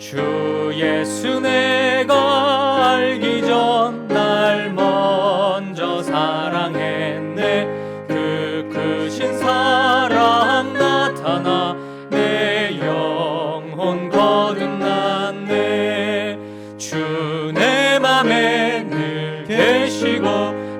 주 예수 내가 알기 전 날 먼저 사랑했네. 그 크신 사랑 나타나 내 영혼 거듭났네. 주 내 맘에 늘 계시고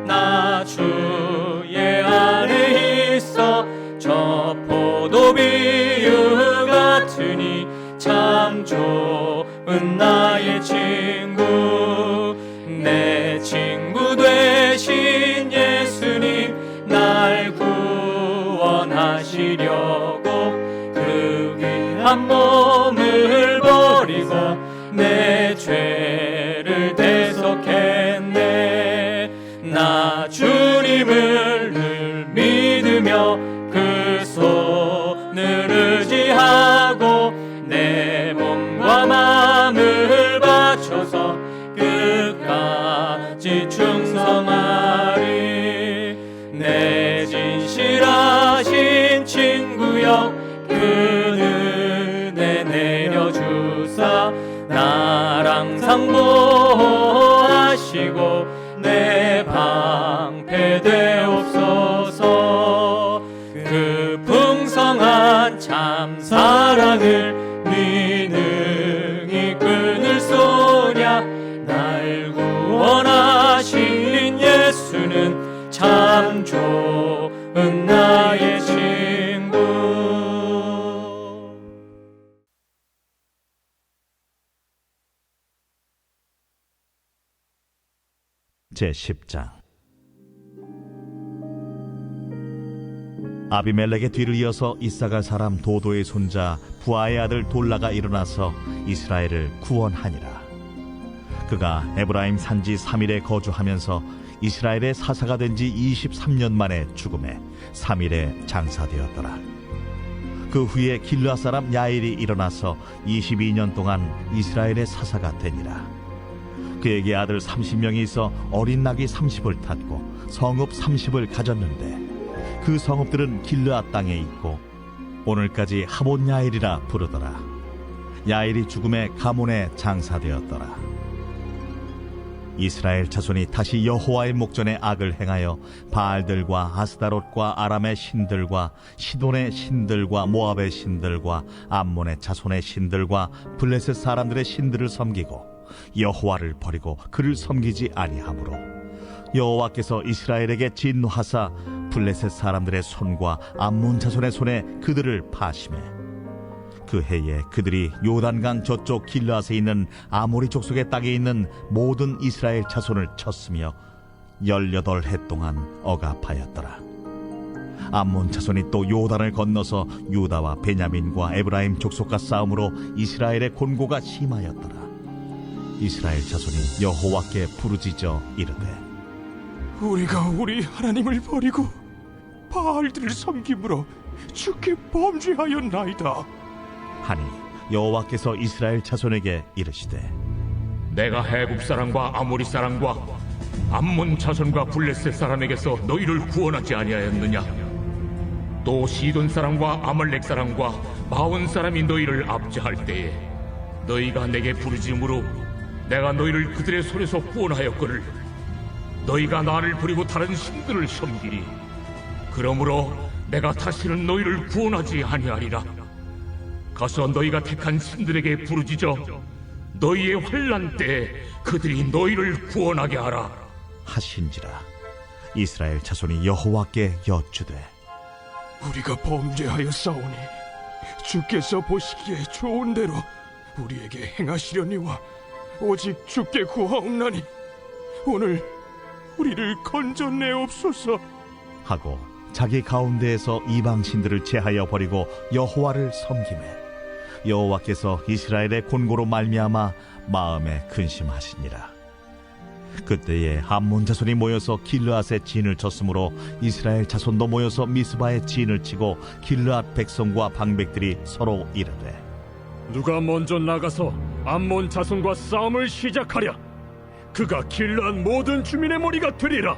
나 주의 안에 있어. 저 포도 비유 같으니 참 좋은 나의 친구. 내 친구 되신 예수님 날 구원하시려고 그 귀한 몸을 버리고 내 죄를 대속했네. 나 주님을 늘 믿으며 그 손을 의지하고 내 몸과 마음을 바쳐서 끝까지 충성하리. 내 진실하신 친구여 그 은혜 내려주사 나랑 상보하시고 내 방패 되옵소서. 그 풍성한 참 사랑을 네 능히 끊을 소냐. 날 구원하신 예수는 참 좋은 나의 친구. 제10장. 아비멜렉의 뒤를 이어서 이사갈 사람 도도의 손자 부하의 아들 돌라가 일어나서 이스라엘을 구원하니라. 그가 에브라임 산지 3일에 거주하면서 이스라엘의 사사가 된 지 23년 만에 죽음에 3일에 장사되었더라. 그 후에 길르앗 사람 야일이 일어나서 22년 동안 이스라엘의 사사가 되니라. 그에게 아들 30명이 있어 어린 낙이 30을 탔고 성읍 30을 가졌는데 그 성읍들은 길르앗 땅에 있고 오늘까지 하본 야일이라 부르더라. 야일이 죽음에 가몬에 장사되었더라. 이스라엘 자손이 다시 여호와의 목전에 악을 행하여 바알들과 아스다롯과 아람의 신들과 시돈의 신들과 모압의 신들과 암몬의 자손의 신들과 블레셋 사람들의 신들을 섬기고 여호와를 버리고 그를 섬기지 아니하므로 여호와께서 이스라엘에게 진노하사 블레셋 사람들의 손과 암몬 자손의 손에 그들을 파심해 그 해에 그들이 요단강 저쪽 길르앗에 있는 아모리 족속의 땅에 있는 모든 이스라엘 자손을 쳤으며 18해 동안 억압하였더라. 암몬 자손이 또 요단을 건너서 유다와 베냐민과 에브라임 족속과 싸움으로 이스라엘의 곤고가 심하였더라. 이스라엘 자손이 여호와께 부르짖어 이르되 우리가 우리 하나님을 버리고 바알들을 섬김으로 주께 범죄하였나이다 하니 여호와께서 이스라엘 자손에게 이르시되 내가 해국 사람과 아모리 사람과 암몬 자손과 블레셋 사람에게서 너희를 구원하지 아니하였느냐? 또 시돈 사람과 아말렉 사람과 마온 사람이 너희를 압제할 때에 너희가 내게 부르짖음으로 내가 너희를 그들의 손에서 구원하였거늘 너희가 나를 버리고 다른 신들을 섬기리. 그러므로 내가 다시는 너희를 구원하지 아니하리라. 가서 너희가 택한 신들에게 부르짖어 너희의 환난 때에 그들이 너희를 구원하게 하라 하신지라. 이스라엘 자손이 여호와께 여쭈되 우리가 범죄하였사오니 주께서 보시기에 좋은 대로 우리에게 행하시려니와 오직 주께 구하옵나니 오늘 우리를 건져내옵소서 하고 자기 가운데에서 이방 신들을 제하여 버리고 여호와를 섬기매 여호와께서 이스라엘의 곤고로 말미암아 마음에 근심하시니라. 그때에 암몬 자손이 모여서 길르앗에 진을 쳤으므로 이스라엘 자손도 모여서 미스바에 진을 치고 길르앗 백성과 방백들이 서로 이르되 누가 먼저 나가서 암몬 자손과 싸움을 시작하랴. 그가 길르앗 모든 주민의 머리가 되리라.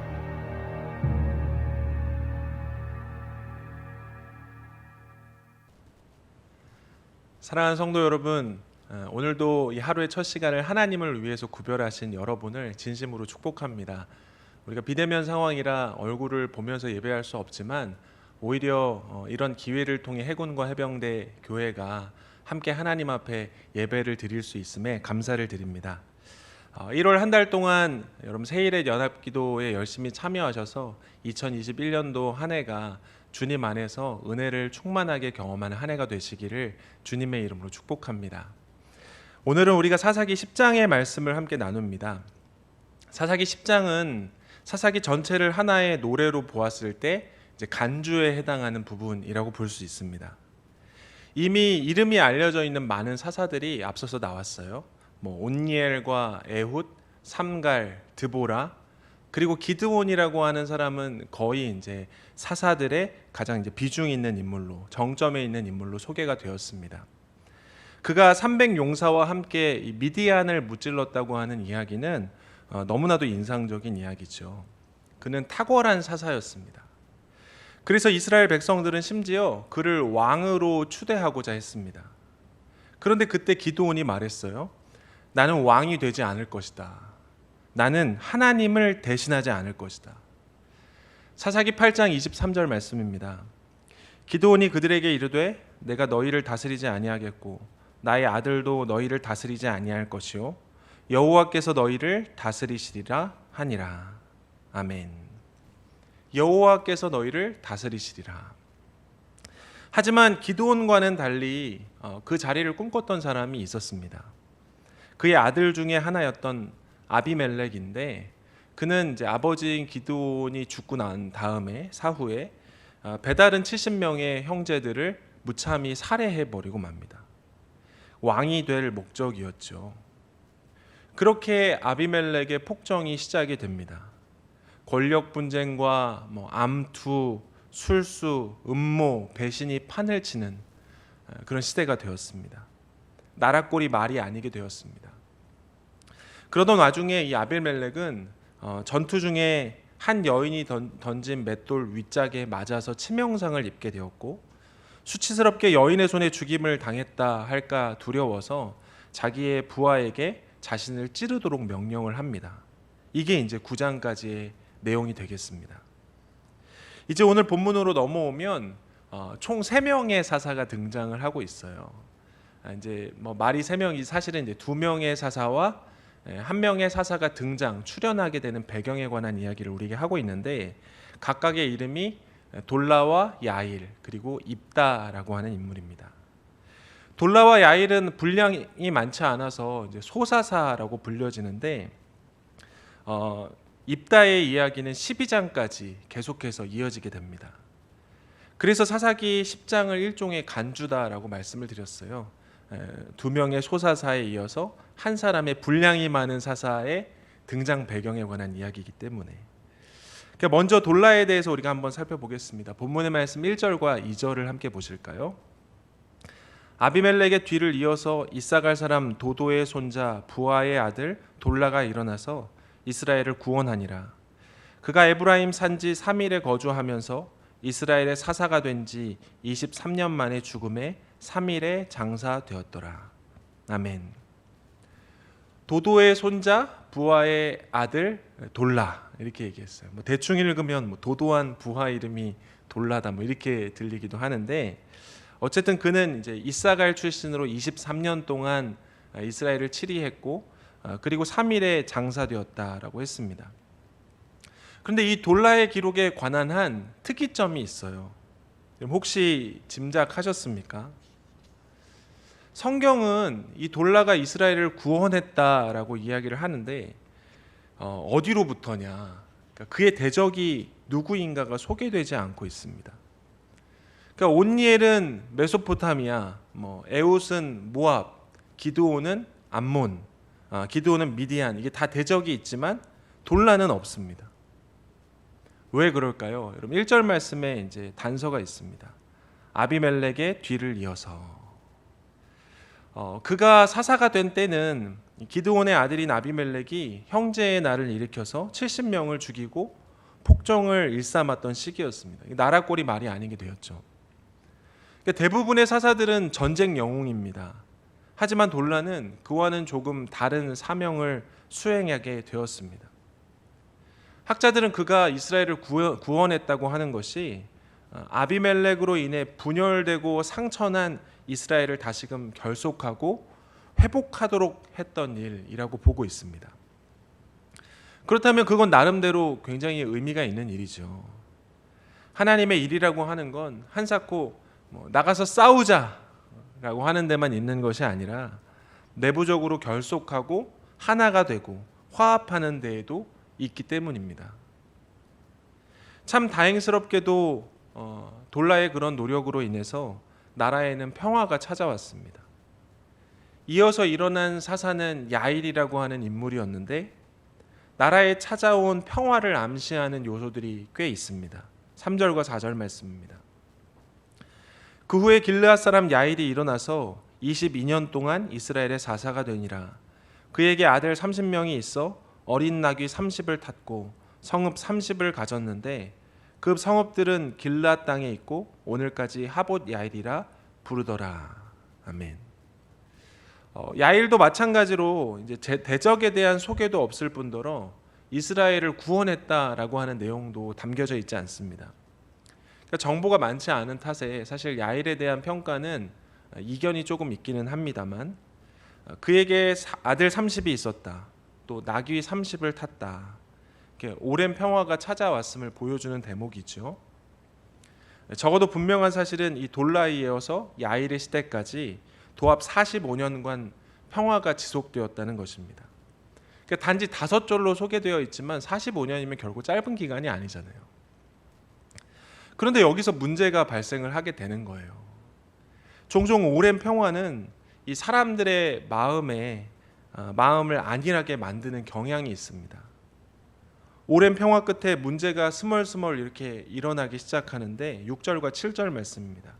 사랑하는 성도 여러분, 오늘도 이 하루의 첫 시간을 하나님을 위해서 구별하신 여러분을 진심으로 축복합니다. 우리가 비대면 상황이라 얼굴을 보면서 예배할 수 없지만 오히려 이런 기회를 통해 해군과 해병대 교회가 함께 하나님 앞에 예배를 드릴 수 있음에 감사를 드립니다. 1월 한 달 동안 여러분 세일의 연합기도에 열심히 참여하셔서 2021년도 한 해가 주님 안에서 은혜를 충만하게 경험하는 한 해가 되시기를 주님의 이름으로 축복합니다. 오늘은 우리가 사사기 10장의 말씀을 함께 나눕니다. 사사기 10장은 사사기 전체를 하나의 노래로 보았을 때 이제 간주에 해당하는 부분이라고 볼 수 있습니다. 이미 이름이 알려져 있는 많은 사사들이 앞서서 나왔어요. 온니엘과 에훗, 삼갈, 드보라, 그리고 기드온이라고 하는 사람은 거의 이제 사사들의 가장 이제 비중 있는 인물로, 정점에 있는 인물로 소개가 되었습니다. 그가 300용사와 함께 이 미디안을 무찔렀다고 하는 이야기는 너무나도 인상적인 이야기죠. 그는 탁월한 사사였습니다. 그래서 이스라엘 백성들은 심지어 그를 왕으로 추대하고자 했습니다. 그런데 그때 기드온이 말했어요. 나는 왕이 되지 않을 것이다. 나는 하나님을 대신하지 않을 것이다. 사사기 8장 23절 말씀입니다. 기드온이 그들에게 이르되 내가 너희를 다스리지 아니하겠고 나의 아들도 너희를 다스리지 아니할 것이요 여호와께서 너희를 다스리시리라 하니라. 아멘. 여호와께서 너희를 다스리시리라. 하지만 기드온과는 달리 그 자리를 꿈꿨던 사람이 있었습니다. 그의 아들 중에 하나였던 아비멜렉인데 그는 이제 아버지인 기드온이 죽고 난 다음에 사후에 배다른 70명의 형제들을 무참히 살해해 버리고 맙니다. 왕이 될 목적이었죠. 그렇게 아비멜렉의 폭정이 시작이 됩니다. 권력 분쟁과 암투, 술수, 음모, 배신이 판을 치는 그런 시대가 되었습니다. 나라꼴이 말이 아니게 되었습니다. 그러던 와중에 이 아비멜렉은 전투 중에 한 여인이 던진 맷돌 윗짝에 맞아서 치명상을 입게 되었고 수치스럽게 여인의 손에 죽임을 당했다 할까 두려워서 자기의 부하에게 자신을 찌르도록 명령을 합니다. 이게 이제 9장까지의 내용이 되겠습니다. 이제 오늘 본문으로 넘어오면 총 3명의 사사가 등장을 하고 있어요. 이제 말이 3명이 사실은 이제 2명의 사사와 1명의 사사가 출연하게 되는 배경에 관한 이야기를 우리에게 하고 있는데 각각의 이름이 돌라와 야일 그리고 입다라고 하는 인물입니다. 돌라와 야일은 분량이 많지 않아서 이제 소사사라고 불려지는데 입다의 이야기는 12장까지 계속해서 이어지게 됩니다. 그래서 사사기 10장을 일종의 간주다라고 말씀을 드렸어요. 2명의 소사사에 이어서 한 사람의 분량이 많은 사사의 등장 배경에 관한 이야기이기 때문에 먼저 돌라에 대해서 우리가 한번 살펴보겠습니다. 본문의 말씀 1절과 2절을 함께 보실까요? 아비멜렉의 뒤를 이어서 이사갈 사람 도도의 손자 부하의 아들 돌라가 일어나서 이스라엘을 구원하니라. 그가 에브라임 산지 3일에 거주하면서 이스라엘의 사사가 된 지 23년 만에 죽음에 3일에 장사되었더라. 아멘. 도도의 손자 부하의 아들 돌라 이렇게 얘기했어요. 대충 읽으면 도도한 부하 이름이 돌라다 이렇게 들리기도 하는데 어쨌든 그는 이제 이사갈 출신으로 23년 동안 이스라엘을 치리했고 그리고 3일에 장사되었다라고 했습니다. 그런데 이 돌라의 기록에 관한 한 특이점이 있어요. 혹시 짐작하셨습니까? 성경은 이 돌라가 이스라엘을 구원했다라고 이야기를 하는데 어디로부터냐? 그러니까 그의 대적이 누구인가가 소개되지 않고 있습니다. 그러니까 온니엘은 메소포타미아, 에훗은 모압, 기드온은 암몬, 기드온은 미디안 이게 다 대적이 있지만 돌라는 없습니다. 왜 그럴까요? 여러분 1절 말씀에 이제 단서가 있습니다. 아비멜렉의 뒤를 이어서 그가 사사가 된 때는 기드온의 아들인 아비멜렉이 형제의 날을 일으켜서 70명을 죽이고 폭정을 일삼았던 시기였습니다. 나라꼴이 말이 아니게 되었죠. 그러니까 대부분의 사사들은 전쟁 영웅입니다. 하지만 돌라는 그와는 조금 다른 사명을 수행하게 되었습니다. 학자들은 그가 이스라엘을 구원했다고 하는 것이 아비멜렉으로 인해 분열되고 상처난 이스라엘을 다시금 결속하고 회복하도록 했던 일이라고 보고 있습니다. 그렇다면 그건 나름대로 굉장히 의미가 있는 일이죠. 하나님의 일이라고 하는 건 한사코 나가서 싸우자라고 하는 데만 있는 것이 아니라 내부적으로 결속하고 하나가 되고 화합하는 데에도 있기 때문입니다. 참 다행스럽게도 돌라의 그런 노력으로 인해서 나라에는 평화가 찾아왔습니다. 이어서 일어난 사사는 야일이라고 하는 인물이었는데 나라에 찾아온 평화를 암시하는 요소들이 꽤 있습니다. 3절과 4절 말씀입니다. 그 후에 길르앗 사람 야일이 일어나서 22년 동안 이스라엘의 사사가 되니라. 그에게 아들 30명이 있어 어린 나귀 30을 탔고 성읍 30을 가졌는데 그 성읍들은 길르앗 땅에 있고 오늘까지 하봇 야일이라 부르더라. 아멘. 야일도 마찬가지로 이제 대적에 대한 소개도 없을 뿐더러 이스라엘을 구원했다라고 하는 내용도 담겨져 있지 않습니다. 그러니까 정보가 많지 않은 탓에 사실 야일에 대한 평가는 이견이 조금 있기는 합니다만 그에게 아들 30이 있었다. 또 나귀 30을 탔다. 이렇게 오랜 평화가 찾아왔음을 보여주는 대목이죠. 적어도 분명한 사실은 이 돌라에 이어서 야일의 시대까지 도합 45년간 평화가 지속되었다는 것입니다. 그러니까 단지 5절로 소개되어 있지만 45년이면 결국 짧은 기간이 아니잖아요. 그런데 여기서 문제가 발생을 하게 되는 거예요. 종종 오랜 평화는 이 사람들의 마음을 안일하게 만드는 경향이 있습니다. 오랜 평화 끝에 문제가 스멀스멀 이렇게 일어나기 시작하는데 6절과 7절 말씀입니다.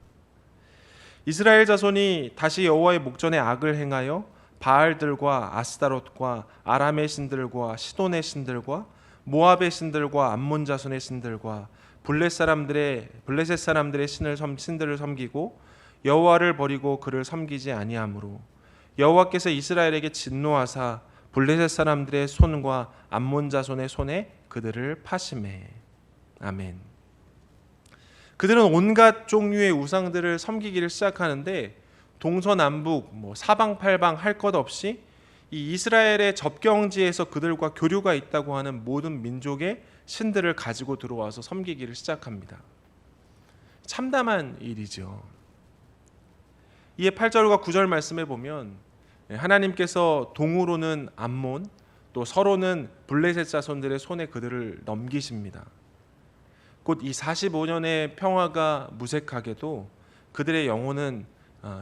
이스라엘 자손이 다시 여호와의 목전에 악을 행하여 바알들과 아스다롯과 아람의 신들과 시돈의 신들과 모압의 신들과 암몬 자손의 신들과 블레셋 사람들의 신들을 섬기고 여호와를 버리고 그를 섬기지 아니하므로 여호와께서 이스라엘에게 진노하사 블레셋 사람들의 손과 암몬 자손의 손에 그들을 파심해. 아멘. 그들은 온갖 종류의 우상들을 섬기기를 시작하는데 동서남북 사방팔방 할 것 없이 이 이스라엘의 접경지에서 그들과 교류가 있다고 하는 모든 민족의 신들을 가지고 들어와서 섬기기를 시작합니다. 참담한 일이죠. 이에 8절과 9절 말씀에 보면 하나님께서 동으로는 암몬 또 서로는 블레셋 자손들의 손에 그들을 넘기십니다. 곧 이 45년의 평화가 무색하게도 그들의 영혼은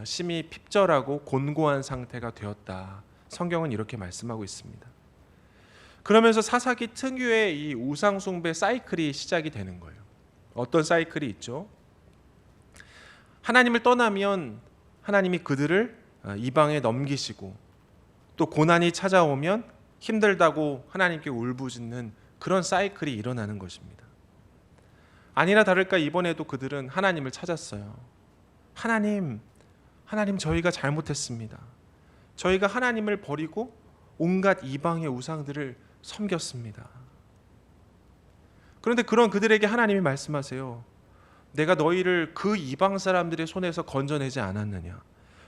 심히 핍절하고 곤고한 상태가 되었다. 성경은 이렇게 말씀하고 있습니다. 그러면서 사사기 특유의 이 우상 숭배 사이클이 시작이 되는 거예요. 어떤 사이클이 있죠? 하나님을 떠나면 하나님이 그들을 이방에 넘기시고 또 고난이 찾아오면 힘들다고 하나님께 울부짖는 그런 사이클이 일어나는 것입니다. 아니나 다를까 이번에도 그들은 하나님을 찾았어요. 하나님 저희가 잘못했습니다. 저희가 하나님을 버리고 온갖 이방의 우상들을 섬겼습니다. 그런데 그런 그들에게 하나님이 말씀하세요. 내가 너희를 그 이방 사람들의 손에서 건져내지 않았느냐?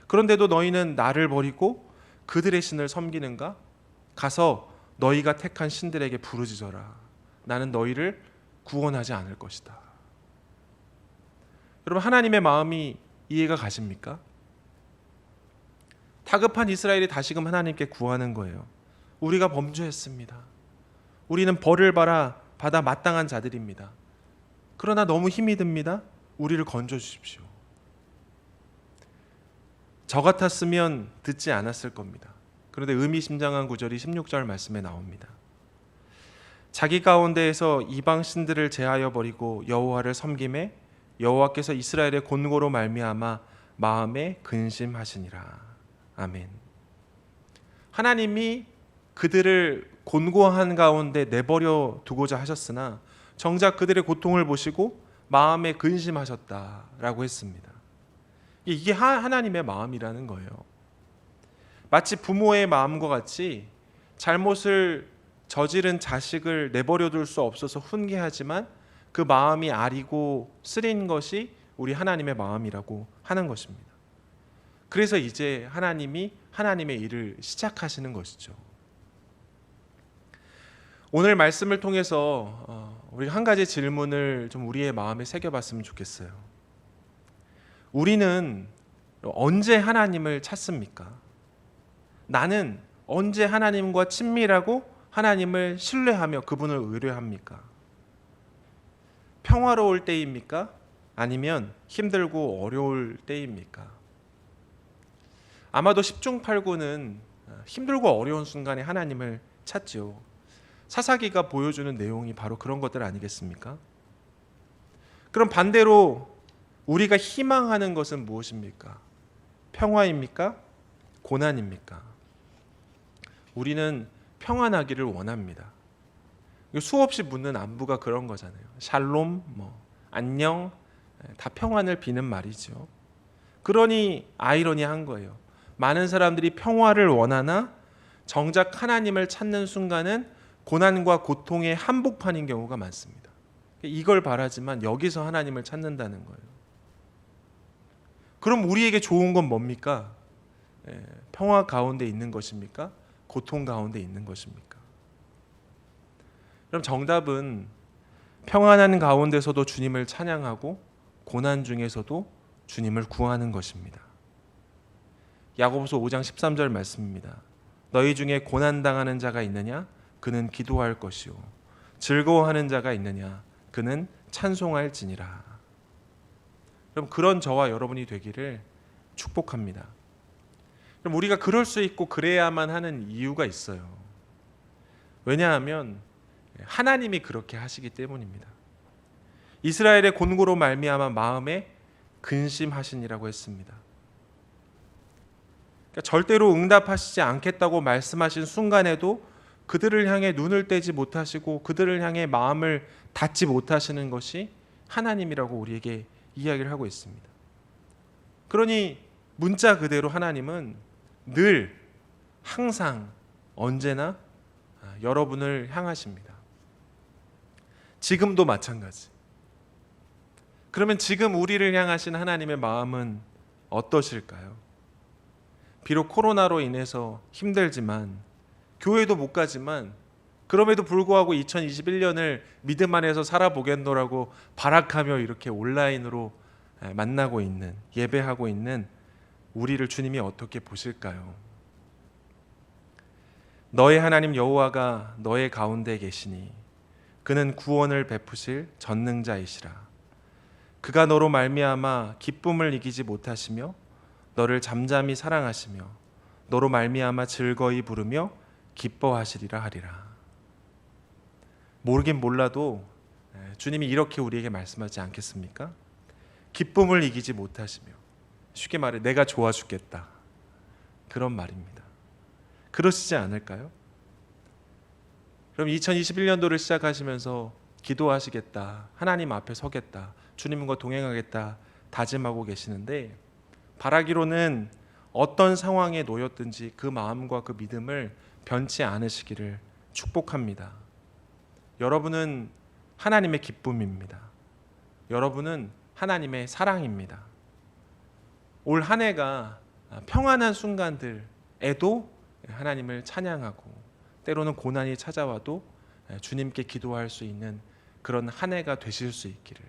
그런데도 너희는 나를 버리고 그들의 신을 섬기는가? 가서 너희가 택한 신들에게 부르짖어라. 나는 너희를 구원하지 않을 것이다. 여러분, 하나님의 마음이 이해가 가십니까? 다급한 이스라엘이 다시금 하나님께 구하는 거예요. 우리가 범죄했습니다. 우리는 벌을 받아 마땅한 자들입니다. 그러나 너무 힘이 듭니다. 우리를 건져 주십시오. 저 같았으면 듣지 않았을 겁니다. 그런데 의미심장한 구절이 16절 말씀에 나옵니다. 자기 가운데에서 이방 신들을 제하여 버리고 여호와를 섬김에 여호와께서 이스라엘의 곤고로 말미암아 마음에 근심하시니라. 아멘. 하나님이 그들을 곤고한 가운데 내버려 두고자 하셨으나 정작 그들의 고통을 보시고 마음에 근심하셨다라고 했습니다. 이게 하나님의 마음이라는 거예요. 마치 부모의 마음과 같이 잘못을 저지른 자식을 내버려둘 수 없어서 훈계하지만 그 마음이 아리고 쓰린 것이 우리 하나님의 마음이라고 하는 것입니다. 그래서 이제 하나님이 하나님의 일을 시작하시는 것이죠. 오늘 말씀을 통해서 우리 한 가지 질문을 좀 우리의 마음에 새겨봤으면 좋겠어요. 우리는 언제 하나님을 찾습니까? 나는 언제 하나님과 친밀하고 하나님을 신뢰하며 그분을 의뢰합니까? 평화로울 때입니까? 아니면 힘들고 어려울 때입니까? 아마도 10중 8구는 힘들고 어려운 순간에 하나님을 찾지요. 사사기가 보여주는 내용이 바로 그런 것들 아니겠습니까? 그럼 반대로 우리가 희망하는 것은 무엇입니까? 평화입니까? 고난입니까? 우리는 평안하기를 원합니다. 수없이 묻는 안부가 그런 거잖아요. 샬롬, 안녕, 다 평안을 비는 말이죠. 그러니 아이러니한 거예요. 많은 사람들이 평화를 원하나 정작 하나님을 찾는 순간은 고난과 고통의 한복판인 경우가 많습니다. 이걸 바라지만 여기서 하나님을 찾는다는 거예요. 그럼 우리에게 좋은 건 뭡니까? 평화 가운데 있는 것입니까? 고통 가운데 있는 것입니까? 그럼 정답은 평안한 가운데서도 주님을 찬양하고 고난 중에서도 주님을 구하는 것입니다. 야고보서 5장 13절 말씀입니다. 너희 중에 고난당하는 자가 있느냐? 그는 기도할 것이요. 즐거워하는 자가 있느냐? 그는 찬송할지니라. 그럼 그런 저와 여러분이 되기를 축복합니다. 그럼 우리가 그럴 수 있고 그래야만 하는 이유가 있어요. 왜냐하면 하나님이 그렇게 하시기 때문입니다. 이스라엘의 곤고로 말미암아 마음에 근심하시니라고 했습니다. 그러니까 절대로 응답하시지 않겠다고 말씀하신 순간에도 그들을 향해 눈을 떼지 못하시고 그들을 향해 마음을 닫지 못하시는 것이 하나님이라고 우리에게 이야기를 하고 있습니다. 그러니 문자 그대로 하나님은 늘 항상 언제나 여러분을 향하십니다. 지금도 마찬가지. 그러면 지금 우리를 향하신 하나님의 마음은 어떠실까요? 비록 코로나로 인해서 힘들지만 교회도 못 가지만 그럼에도 불구하고 2021년을 믿음 안에서 살아보겠노라고 발악하며 이렇게 온라인으로 만나고 있는, 예배하고 있는 우리를 주님이 어떻게 보실까요? 너의 하나님 여호와가 너의 가운데 계시니 그는 구원을 베푸실 전능자이시라. 그가 너로 말미암아 기쁨을 이기지 못하시며 너를 잠잠히 사랑하시며 너로 말미암아 즐거이 부르며 기뻐하시리라 하리라. 모르긴 몰라도 주님이 이렇게 우리에게 말씀하지 않겠습니까? 기쁨을 이기지 못하시며, 쉽게 말해 내가 좋아 죽겠다, 그런 말입니다. 그러시지 않을까요? 그럼 2021년도를 시작하시면서 기도하시겠다, 하나님 앞에 서겠다, 주님과 동행하겠다 다짐하고 계시는데, 바라기로는 어떤 상황에 놓였든지 그 마음과 그 믿음을 변치 않으시기를 축복합니다. 여러분은 하나님의 기쁨입니다. 여러분은 하나님의 사랑입니다. 올 한 해가 평안한 순간들에도 하나님을 찬양하고, 때로는 고난이 찾아와도 주님께 기도할 수 있는 그런 한 해가 되실 수 있기를,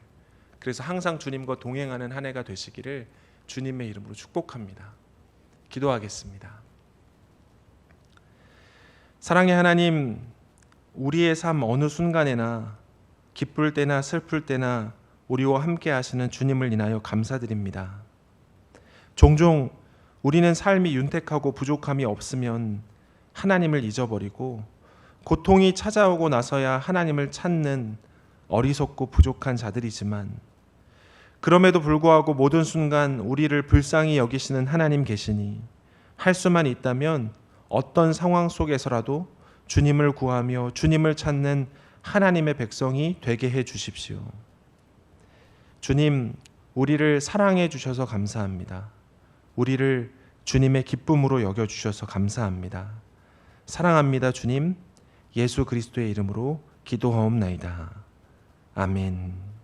그래서 항상 주님과 동행하는 한 해가 되시기를 주님의 이름으로 축복합니다. 기도하겠습니다. 사랑의 하나님, 우리의 삶 어느 순간에나 기쁠 때나 슬플 때나 우리와 함께 하시는 주님을 인하여 감사드립니다. 종종 우리는 삶이 윤택하고 부족함이 없으면 하나님을 잊어버리고 고통이 찾아오고 나서야 하나님을 찾는 어리석고 부족한 자들이지만, 그럼에도 불구하고 모든 순간 우리를 불쌍히 여기시는 하나님 계시니 할 수만 있다면 어떤 상황 속에서라도 주님을 구하며 주님을 찾는 하나님의 백성이 되게 해 주십시오. 주님, 우리를 사랑해 주셔서 감사합니다. 우리를 주님의 기쁨으로 여겨주셔서 감사합니다. 사랑합니다, 주님. 예수 그리스도의 이름으로 기도하옵나이다. 아멘.